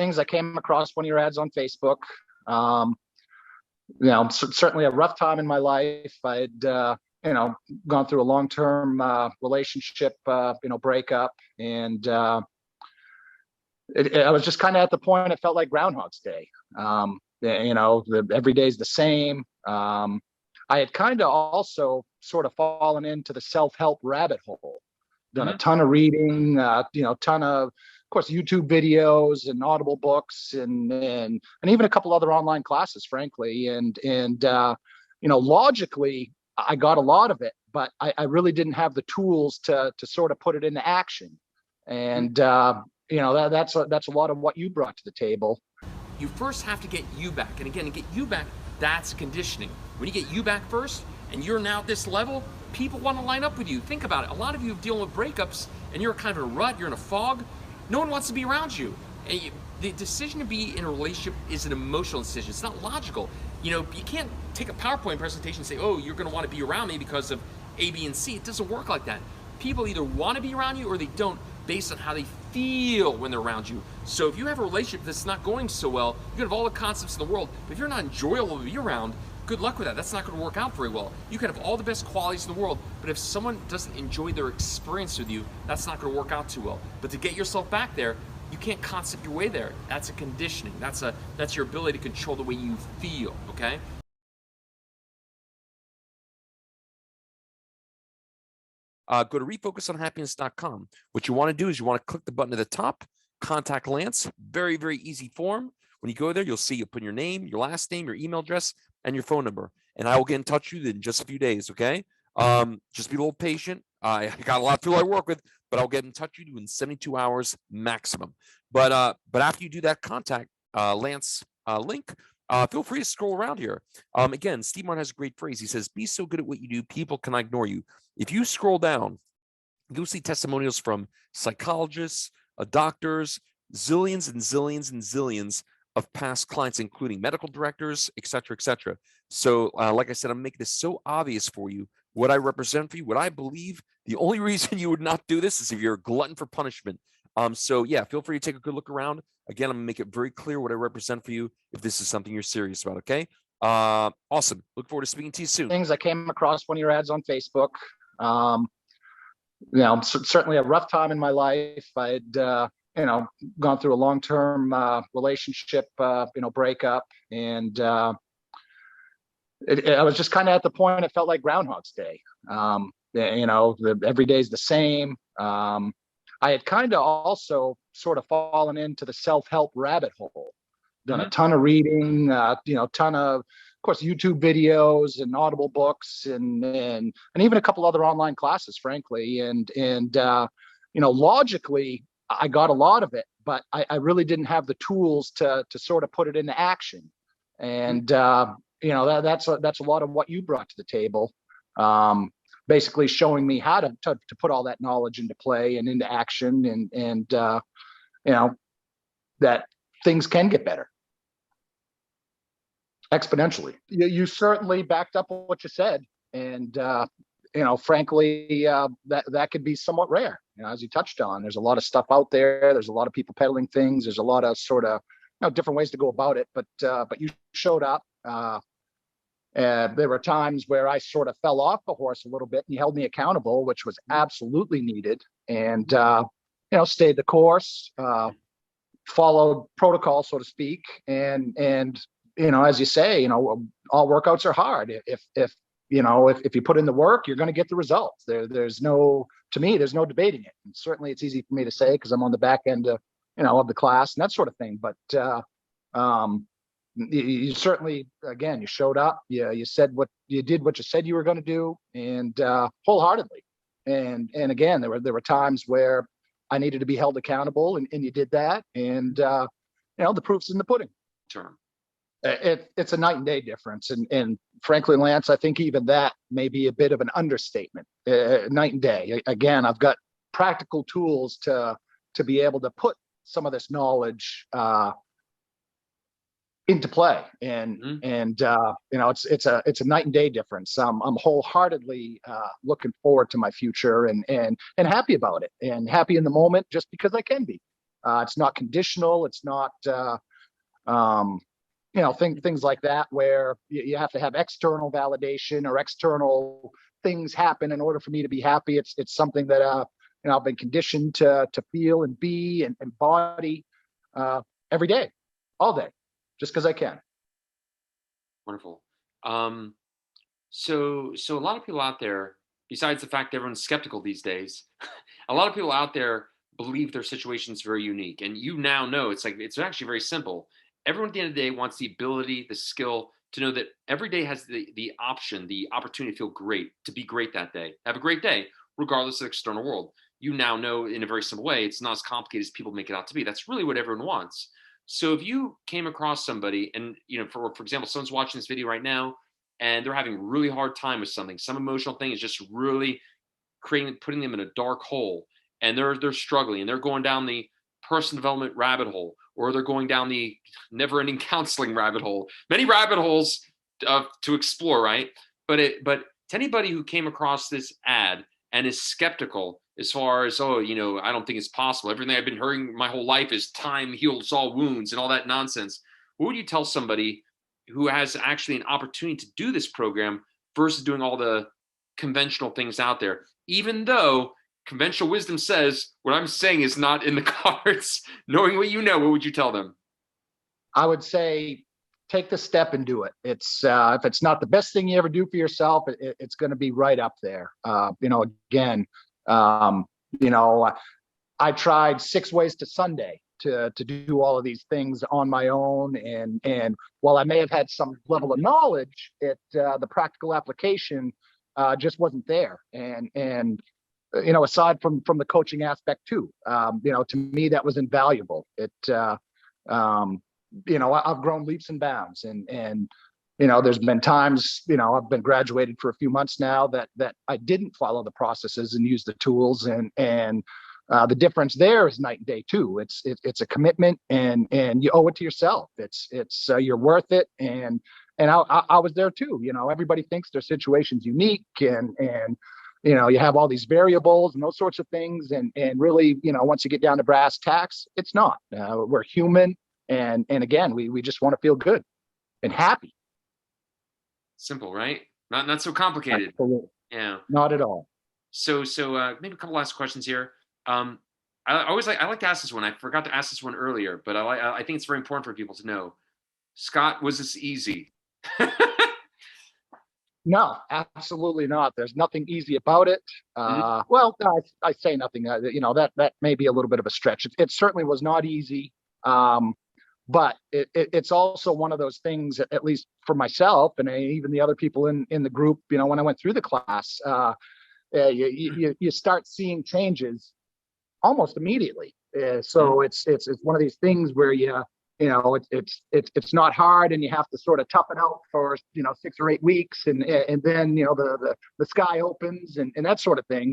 things. I came across one of your ads on Facebook. Certainly a rough time in my life. I'd gone through a long-term relationship, breakup, and I was just kind of at the point it felt like Groundhog's Day. Every day's the same. I had kind of also sort of fallen into the self-help rabbit hole. Done a ton of reading, ton of course, YouTube videos and Audible books and even a couple other online classes, frankly. And logically, I got a lot of it, but I really didn't have the tools to sort of put it into action. And that's a lot of what you brought to the table. You first have to get you back, and again, to get you back, that's conditioning. When you get you back first, and you're now at this level, people want to line up with you. Think about it. A lot of you are dealing with breakups, and you're kind of in a rut. You're in a fog. No one wants to be around you. And the decision to be in a relationship is an emotional decision. It's not logical. You can't take a PowerPoint presentation and say, oh, you're going to want to be around me because of A, B, and C. It doesn't work like that. People either want to be around you or they don't, based on how they feel when they're around you. So if you have a relationship that's not going so well, you can have all the concepts in the world, but if you're not enjoyable to be around, good luck with that. That's not going to work out very well. You can have all the best qualities in the world, but if someone doesn't enjoy their experience with you, that's not going to work out too well. But to get yourself back there, you can't concept your way there. That's a conditioning. That's your ability to control the way you feel, okay? Go to refocusonhappiness.com. What you want to do is you want to click the button at the top, contact Lance. Very, very easy form. When you go there, you'll see you put your name, your last name, your email address, and your phone number. And I will get in touch with you in just a few days, okay? Just be a little patient. I got a lot of people I work with, but I'll get in touch with you in 72 hours maximum. But after you do that contact Lance link, feel free to scroll around here. Again, Steve Martin has a great phrase. He says, be so good at what you do, people cannot ignore you. If you scroll down, you'll see testimonials from psychologists, doctors, zillions and zillions and zillions of past clients, including medical directors, et cetera, et cetera. So like I said, I'm making this so obvious for you, what I represent for you, what I believe. The only reason you would not do this is if you're a glutton for punishment. So yeah, feel free to take a good look around. Again, I'm gonna make it very clear what I represent for you if this is something you're serious about, okay? Awesome. Look forward to speaking to you soon. I came across one of your ads on Facebook. Certainly a rough time in my life. I'd gone through a long-term relationship, breakup, and I was just kind of at the point it felt like Groundhog's Day. Every day's the same. I had kind of also sort of fallen into the self-help rabbit hole. Done a ton of reading, ton of course, YouTube videos and Audible books and even a couple other online classes, frankly. And logically, I got a lot of it, but I really didn't have the tools to sort of put it into action. And that's a lot of what you brought to the table. Basically showing me how to put all that knowledge into play and into action and that things can get better exponentially. You certainly backed up what you said. And, frankly, that could be somewhat rare, as you touched on. There's a lot of stuff out there. There's a lot of people peddling things. There's a lot of sort of, different ways to go about it. But you showed up. There were times where I sort of fell off the horse a little bit, and you held me accountable, which was absolutely needed. And, stayed the course, followed protocol, so to speak. And as you say, all workouts are hard. If you put in the work, you're going to get the results. There's no debating it. And certainly it's easy for me to say because I'm on the back end of the class and that sort of thing. But, you certainly, again, you showed up. You said you did what you said you were going to do, and wholeheartedly. And again, there were times where I needed to be held accountable, and you did that. And the proof's in the pudding. Sure. It's a night and day difference, and frankly, Lance, I think even that may be a bit of an understatement. Night and day. Again, I've got practical tools to be able to put some of this knowledge into play, and it's a night and day difference. I'm wholeheartedly looking forward to my future and happy about it, and happy in the moment just because I can be. It's not conditional. It's not, things like that where you have to have external validation or external things happen in order for me to be happy. It's something that I've been conditioned to feel and be and embody every day, all day, just because I can. Wonderful. So a lot of people out there, besides the fact that everyone's skeptical these days, a lot of people out there believe their situation is very unique. And you now know it's actually very simple. Everyone at the end of the day wants the ability, the skill to know that every day has the option, the opportunity to feel great, to be great that day, have a great day, regardless of the external world. You now know in a very simple way, it's not as complicated as people make it out to be. That's really what everyone wants. So if you came across somebody and, for example, someone's watching this video right now and they're having a really hard time with something, some emotional thing is just really putting them in a dark hole, and they're struggling and they're going down the personal development rabbit hole, or they're going down the never-ending counseling rabbit hole. Many rabbit holes to explore, right? But to anybody who came across this ad and is skeptical as far as, I don't think it's possible. Everything I've been hearing my whole life is time heals all wounds and all that nonsense. What would you tell somebody who has actually an opportunity to do this program versus doing all the conventional things out there? Even though conventional wisdom says what I'm saying is not in the cards, knowing what you know, what would you tell them? I would say take the step and do it. It's if it's not the best thing you ever do for yourself, it's going to be right up there. Again, I tried 6 ways to Sunday to do all of these things on my own, and while I may have had some level of knowledge, the practical application just wasn't there. And aside from the coaching aspect too, to me that was invaluable. I've grown leaps and bounds, and there's been times, I've been graduated for a few months now that I didn't follow the processes and use the tools, and the difference there is night and day too. It's a commitment, and you owe it to yourself. It's you're worth it, and I was there too. Everybody thinks their situation's unique, and you have all these variables and those sorts of things, and really, once you get down to brass tacks, it's not. We're human, and again, we just want to feel good and happy. Simple, right? Not so complicated. Absolutely. Yeah. Not at all. So maybe a couple last questions here. I like to ask this one. I forgot to ask this one earlier, but I think it's very important for people to know. Scott, was this easy? No, absolutely not. There's nothing easy about it. Well, I say nothing. That may be a little bit of a stretch. It certainly was not easy, but it's also one of those things, at least for myself and even the other people in the group. When I went through the class, you start seeing changes almost immediately. So it's one of these things where it's not hard, and you have to sort of tough it out for 6 or 8 weeks, and then the sky opens and that sort of thing.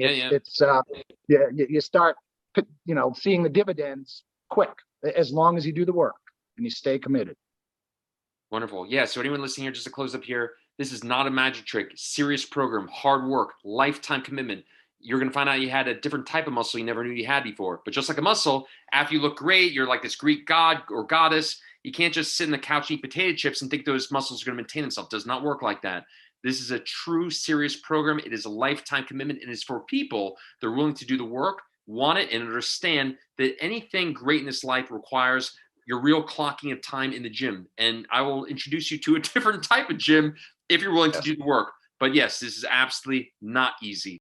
You start seeing the dividends quick, as long as you do the work and you stay committed. Wonderful. Yeah. So anyone listening here, just to close up here, this is not a magic trick. Serious program, hard work, lifetime commitment. You're going to find out you had a different type of muscle you never knew you had before. But just like a muscle, after you look great, you're like this Greek god or goddess. You can't just sit in the couch and eat potato chips and think those muscles are going to maintain themselves. It does not work like that. This is a true serious program. It is a lifetime commitment. It is for people that are willing to do the work, want it, and understand that anything great in this life requires your real clocking of time in the gym. And I will introduce you to a different type of gym if you're willing to do the work. But yes, this is absolutely not easy.